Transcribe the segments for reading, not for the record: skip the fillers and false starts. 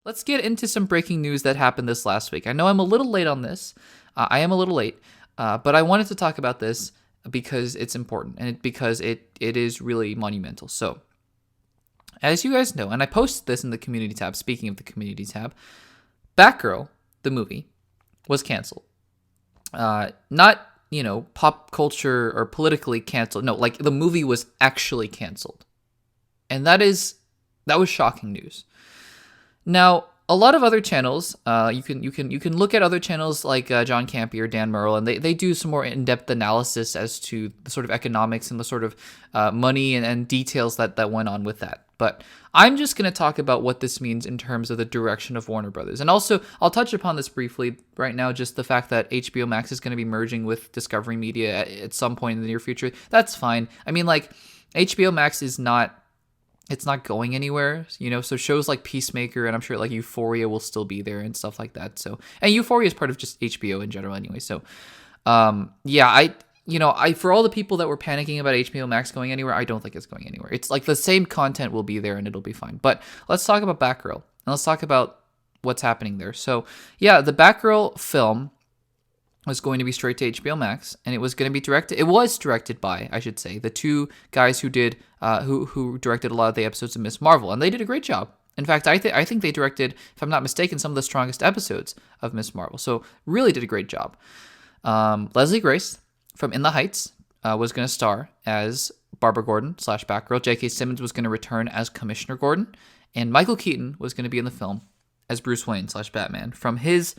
Let's get into some breaking news that happened this last week. I know I'm a little late on this. I am a little late, but I wanted to talk about this because it's important and because it is really monumental. So, as you guys know, and I posted this in the community tab, speaking of the community tab, Batgirl, the movie, was canceled. Not, pop culture or politically canceled. No, like the movie was actually canceled. And that was shocking news. Now, a lot of other channels, you can look at other channels like John Campy or Dan Murrell, and they do some more in-depth analysis as to the sort of economics and the sort of money and details that went on with that. But I'm just going to talk about what this means in terms of the direction of Warner Brothers. And also, I'll touch upon this briefly right now, just the fact that HBO Max is going to be merging with Discovery Media at some point in the near future. That's fine. I mean, like, HBO Max is not... It's not going anywhere, so shows like Peacemaker and I'm sure like Euphoria will still be there and stuff like that. So, and Euphoria is part of just HBO in general anyway. So, I for all the people that were panicking about HBO Max going anywhere, I don't think it's going anywhere. It's like the same content will be there and it'll be fine. But let's talk about Batgirl and let's talk about what's happening there. So, yeah, the Batgirl film was going to be straight to HBO Max, and it was going to be directed. It was directed by, I should say, the two guys who did, who directed a lot of the episodes of Miss Marvel, and they did a great job. In fact, I think they directed, if I'm not mistaken, some of the strongest episodes of Miss Marvel. So really did a great job. Leslie Grace from In the Heights was going to star as Barbara Gordon / Batgirl. J.K. Simmons was going to return as Commissioner Gordon, and Michael Keaton was going to be in the film as Bruce Wayne / Batman from his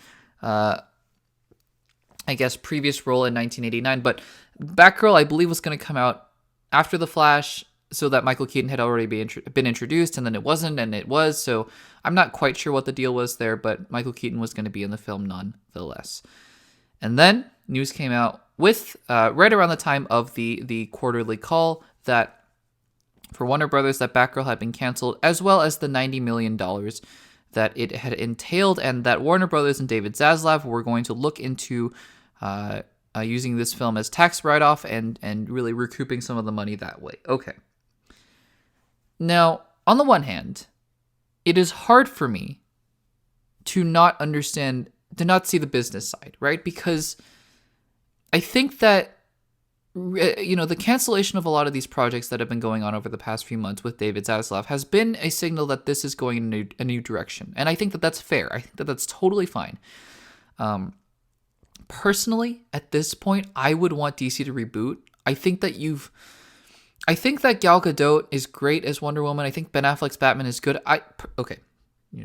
previous role in 1989, but Batgirl, I believe, was going to come out after The Flash, so that Michael Keaton had already been introduced, and then it wasn't, and it was, so I'm not quite sure what the deal was there, but Michael Keaton was going to be in the film nonetheless. And then news came out with, right around the time of the quarterly call, that for Warner Brothers, that Batgirl had been canceled, as well as the $90 million that it had entailed, and that Warner Brothers and David Zaslav were going to look into using this film as tax write-off and really recouping some of the money that way. Okay. Now, on the one hand, it is hard for me to not see the business side, right? Because I think that the cancellation of a lot of these projects that have been going on over the past few months with David Zaslav has been a signal that this is going in a new direction. And I think that that's fair. I think that that's totally fine. Personally, at this point, I would want DC to reboot. I think that Gal Gadot is great as Wonder Woman. I think Ben Affleck's Batman is good.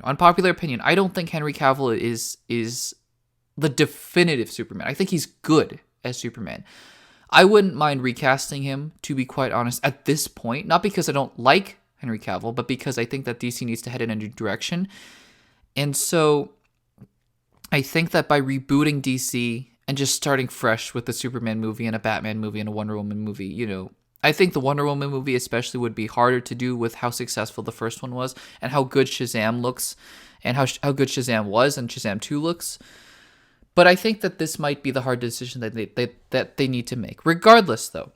Unpopular opinion. I don't think Henry Cavill is the definitive Superman. I think he's good as Superman. I wouldn't mind recasting him, to be quite honest, at this point. Not because I don't like Henry Cavill, but because I think that DC needs to head in a new direction. And so I think that by rebooting DC and just starting fresh with a Superman movie and a Batman movie and a Wonder Woman movie, I think the Wonder Woman movie especially would be harder to do with how successful the first one was and how good Shazam looks and how good Shazam was and Shazam 2 looks. But I think that this might be the hard decision that they need to make. Regardless, though,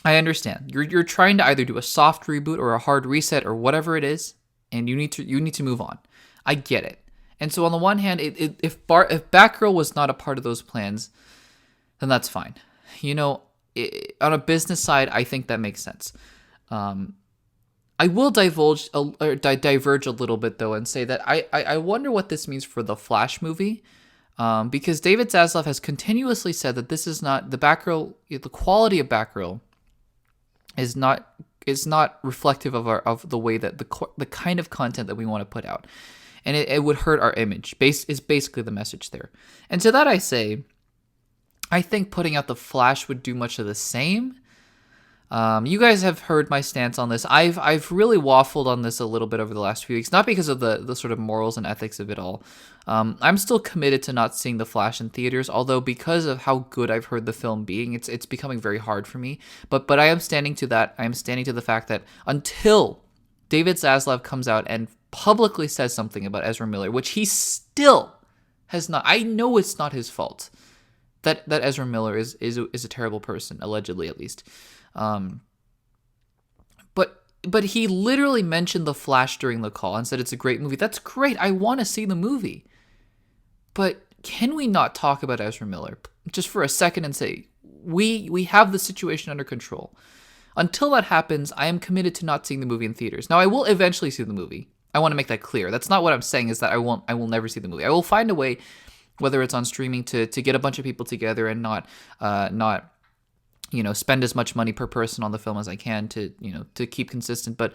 I understand you're trying to either do a soft reboot or a hard reset or whatever it is, and you need to move on. I get it. And so on the one hand, if Batgirl was not a part of those plans, then that's fine. On a business side, I think that makes sense. I will diverge a little bit though and say that I wonder what this means for the Flash movie. Because David Zaslav has continuously said that this is not the Batgirl. The quality of Batgirl is not reflective of the way that the kind of content that we want to put out, and it would hurt our image. Is basically the message there. And to that I say, I think putting out the Flash would do much of the same. You guys have heard my stance on this. I've really waffled on this a little bit over the last few weeks, not because of the sort of morals and ethics of it all. I'm still committed to not seeing The Flash in theaters, although because of how good I've heard the film being, it's becoming very hard for me. But I am standing to that. I am standing to the fact that until David Zaslav comes out and publicly says something about Ezra Miller, which he still has not. I know it's not his fault that Ezra Miller is a terrible person, allegedly at least. But but he literally mentioned The Flash during the call and said it's a great movie. That's great. I want to see the movie. But can we not talk about Ezra Miller just for a second and say, we have the situation under control? Until that happens, I am committed to not seeing the movie in theaters. Now, I will eventually see the movie. I want to make that clear. That's not what I'm saying, is that I will never see the movie. I will find a way, whether it's on streaming, to get a bunch of people together and not spend as much money per person on the film as I can to keep consistent. But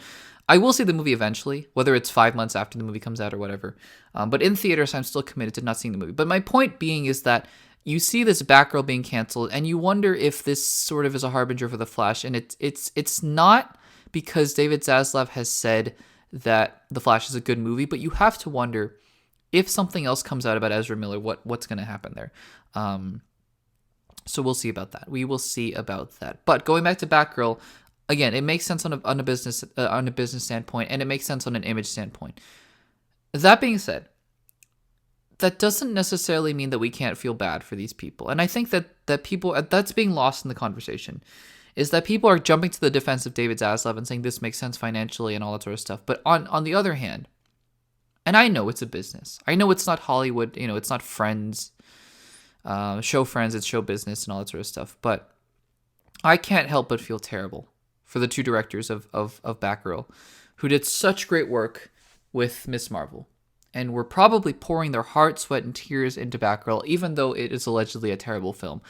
I will see the movie eventually, whether it's 5 months after the movie comes out or whatever. But in theaters, I'm still committed to not seeing the movie. But my point being is that you see this Batgirl being canceled, and you wonder if this sort of is a harbinger for The Flash. And it's not because David Zaslav has said that The Flash is a good movie, but you have to wonder if something else comes out about Ezra Miller, what's going to happen there. So we'll see about that. We will see about that. But going back to Batgirl, again, it makes sense on a business standpoint, and it makes sense on an image standpoint. That being said, that doesn't necessarily mean that we can't feel bad for these people. And I think that people, that's being lost in the conversation, is that people are jumping to the defense of David Zaslav and saying this makes sense financially and all that sort of stuff. But on the other hand, and I know it's a business. I know it's not Hollywood, it's not Friends, show Friends, it's show business and all that sort of stuff. But I can't help but feel terrible for the two directors of Batgirl, who did such great work with Miss Marvel, and were probably pouring their heart, sweat, and tears into Batgirl, even though it is allegedly a terrible film.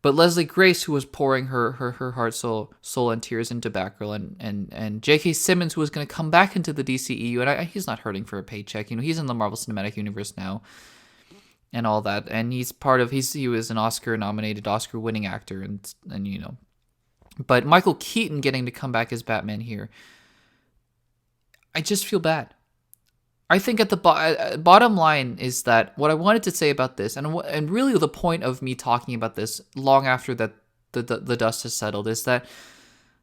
But Leslie Grace, who was pouring her heart, soul, and tears into Batgirl, and J.K. Simmons, who was going to come back into the DCEU, and he's not hurting for a paycheck. He's in the Marvel Cinematic Universe now, and all that, and he was an Oscar-nominated, Oscar-winning actor, and But Michael Keaton getting to come back as Batman here, I just feel bad. I think at the bottom line is that what I wanted to say about this, and really the point of me talking about this long after that the dust has settled, is that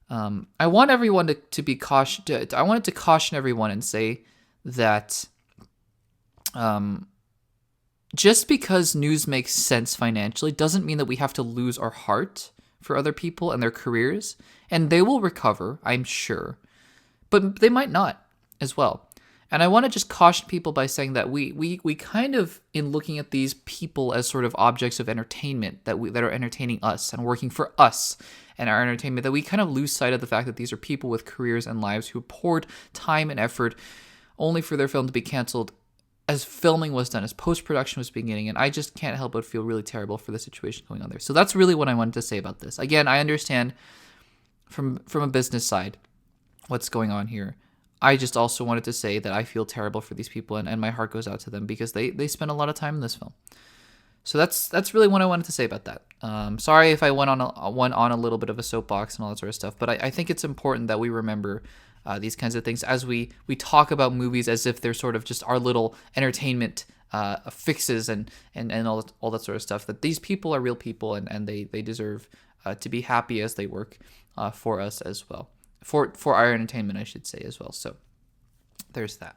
I want everyone to be cautious. I wanted to caution everyone and say that just because news makes sense financially doesn't mean that we have to lose our heart for other people and their careers. And they will recover, I'm sure, but they might not as well. And I want to just caution people by saying that we kind of, in looking at these people as sort of objects of entertainment that are entertaining us and working for us and our entertainment, that we kind of lose sight of the fact that these are people with careers and lives who poured time and effort only for their film to be canceled as filming was done, as post-production was beginning. And I just can't help but feel really terrible for the situation going on there. So that's really what I wanted to say about this. Again, I understand from a business side what's going on here. I just also wanted to say that I feel terrible for these people, and my heart goes out to them because they spent a lot of time in this film. So that's really what I wanted to say about that. Sorry if I went on a little bit of a soapbox and all that sort of stuff, but I think it's important that we remember these kinds of things as we talk about movies as if they're sort of just our little entertainment fixes and all that sort of stuff. That these people are real people, and they deserve to be happy as they work for us as well. For our entertainment, I should say, as well. So there's that.